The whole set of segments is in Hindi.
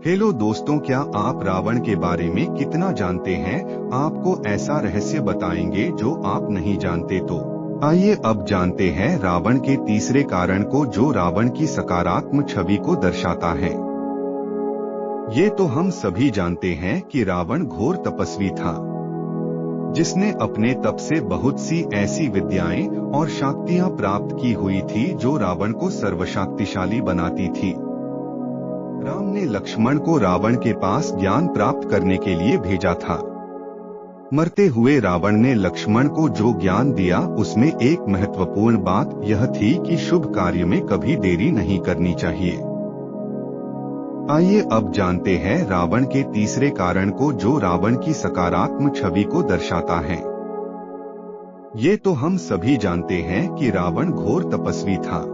हेलो दोस्तों, क्या आप रावण के बारे में कितना जानते हैं? आपको ऐसा रहस्य बताएंगे जो आप नहीं जानते। तो आइए अब जानते हैं रावण के तीसरे कारण को, जो रावण की सकारात्मक छवि को दर्शाता है। ये तो हम सभी जानते हैं कि रावण घोर तपस्वी था, जिसने अपने तप से बहुत सी ऐसी विद्याएं और शक्तियां प्राप्त की हुई थी जो रावण को सर्वशक्तिशाली बनाती थी। राम ने लक्ष्मण को रावण के पास ज्ञान प्राप्त करने के लिए भेजा था। मरते हुए रावण ने लक्ष्मण को जो ज्ञान दिया, उसमें एक महत्वपूर्ण बात यह थी कि शुभ कार्य में कभी देरी नहीं करनी चाहिए। आइए अब जानते हैं रावण के तीसरे कारण को, जो रावण की सकारात्मक छवि को दर्शाता है। ये तो हम सभी जानते हैं कि रावण घोर तपस्वी था,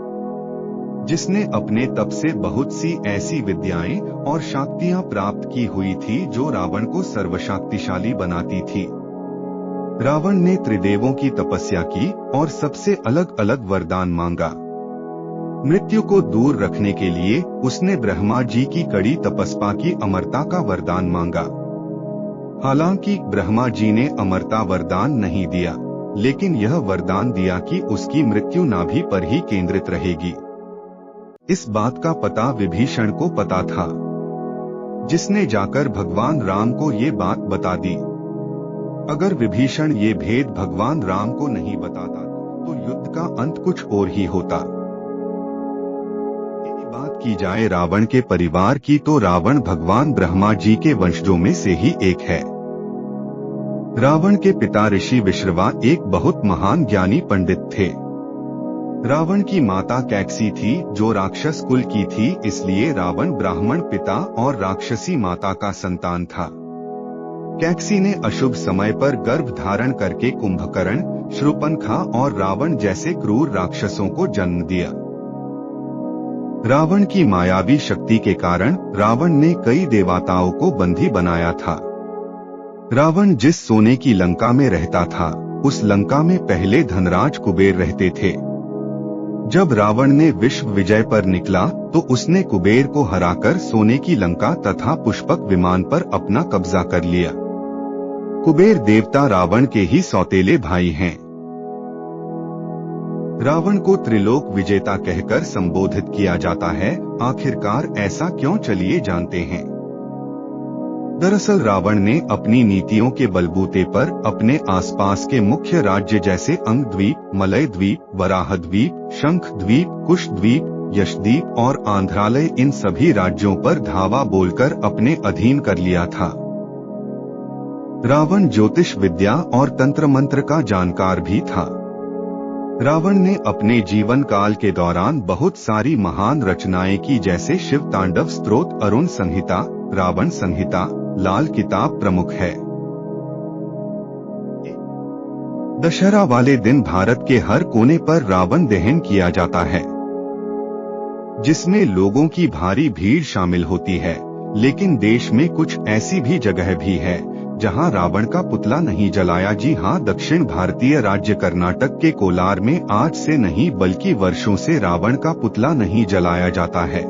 जिसने अपने तप से बहुत सी ऐसी विद्याएं और शक्तियां प्राप्त की हुई थी जो रावण को सर्वशक्तिशाली बनाती थी। रावण ने त्रिदेवों की तपस्या की और सबसे अलग अलग वरदान मांगा। मृत्यु को दूर रखने के लिए उसने ब्रह्मा जी की कड़ी तपस्या की अमरता का वरदान मांगा। हालांकि ब्रह्मा जी ने अमरता वरदान नहीं दिया, लेकिन यह वरदान दिया कि उसकी मृत्यु नाभि पर ही केंद्रित रहेगी। इस बात का पता विभीषण को पता था, जिसने जाकर भगवान राम को ये बात बता दी। अगर विभीषण ये भेद भगवान राम को नहीं बताता तो युद्ध का अंत कुछ और ही होता। यदि बात की जाए रावण के परिवार की, तो रावण भगवान ब्रह्मा जी के वंशजों में से ही एक है। रावण के पिता ऋषि विश्रवा एक बहुत महान ज्ञानी पंडित थे। रावण की माता कैकसी थी, जो राक्षस कुल की थी, इसलिए रावण ब्राह्मण पिता और राक्षसी माता का संतान था। कैकसी ने अशुभ समय पर गर्भ धारण करके कुंभकर्ण, शूर्पणखा और रावण जैसे क्रूर राक्षसों को जन्म दिया। रावण की मायावी शक्ति के कारण रावण ने कई देवताओं को बंदी बनाया था। रावण जिस सोने की लंका में रहता था, उस लंका में पहले धनराज कुबेर रहते थे। जब रावण ने विश्व विजय पर निकला, तो उसने कुबेर को हराकर सोने की लंका तथा पुष्पक विमान पर अपना कब्जा कर लिया। कुबेर देवता रावण के ही सौतेले भाई हैं। रावण को त्रिलोक विजेता कहकर संबोधित किया जाता है। आखिरकार ऐसा क्यों, चलिए जानते हैं। दरअसल रावण ने अपनी नीतियों के बलबूते पर अपने आसपास के मुख्य राज्य जैसे अंग द्वीप, मलय द्वीप, वराह द्वीप, शंख द्वीप, कुश द्वीप, यशद्वीप और आंध्रालय, इन सभी राज्यों पर धावा बोलकर अपने अधीन कर लिया था। रावण ज्योतिष विद्या और तंत्र मंत्र का जानकार भी था। रावण ने अपने जीवन काल के दौरान बहुत सारी महान रचनाएं की, जैसे शिव तांडव स्तोत्र, अरुण संहिता, रावण संहिता, लाल किताब प्रमुख है। दशहरा वाले दिन भारत के हर कोने पर रावण दहन किया जाता है, जिसमें लोगों की भारी भीड़ शामिल होती है। लेकिन देश में कुछ ऐसी भी जगह भी है जहां रावण का पुतला नहीं जलाया। जी हां, दक्षिण भारतीय राज्य कर्नाटक के कोलार में आज से नहीं बल्कि वर्षों से रावण का पुतला नहीं जलाया जाता है।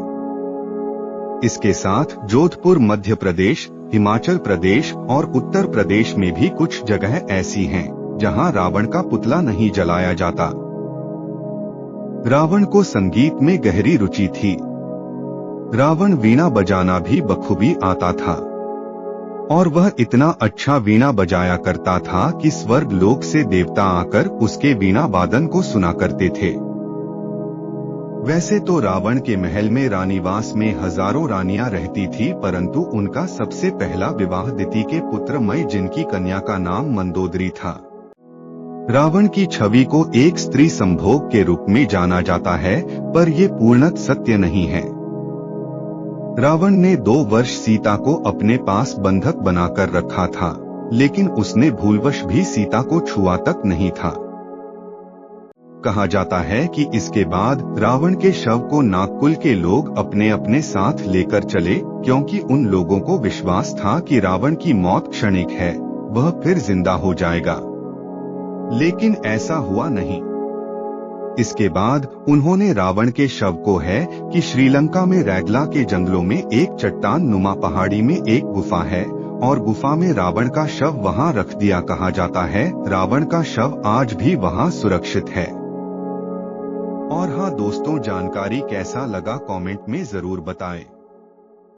इसके साथ जोधपुर मध्य प्रदेश, हिमाचल प्रदेश और उत्तर प्रदेश में भी कुछ जगह ऐसी हैं जहां रावण का पुतला नहीं जलाया जाता। रावण को संगीत में गहरी रुचि थी। रावण वीणा बजाना भी बखूबी आता था, और वह इतना अच्छा वीणा बजाया करता था कि स्वर्ग लोक से देवता आकर उसके वीणा वादन को सुना करते थे। वैसे तो रावण के महल में रानीवास में हजारों रानियां रहती थी, परंतु उनका सबसे पहला विवाह दिति के पुत्र मय, जिनकी कन्या का नाम मंदोदरी था। रावण की छवि को एक स्त्री संभोग के रूप में जाना जाता है, पर ये पूर्णतः सत्य नहीं है। रावण ने 2 वर्ष सीता को अपने पास बंधक बनाकर रखा था, लेकिन उसने भूलवश भी सीता को छुआ तक नहीं था। कहा जाता है कि इसके बाद रावण के शव को नागकुल के लोग अपने अपने साथ लेकर चले, क्योंकि उन लोगों को विश्वास था कि रावण की मौत क्षणिक है, वह फिर जिंदा हो जाएगा। लेकिन ऐसा हुआ नहीं। इसके बाद उन्होंने रावण के शव को है कि श्रीलंका में रैगला के जंगलों में एक चट्टान नुमा पहाड़ी में एक गुफा है और गुफा में रावण का शव वहां रख दिया। कहा जाता है रावण का शव आज भी वहां सुरक्षित है। और हाँ दोस्तों, जानकारी कैसा लगा कमेंट में जरूर बताएं।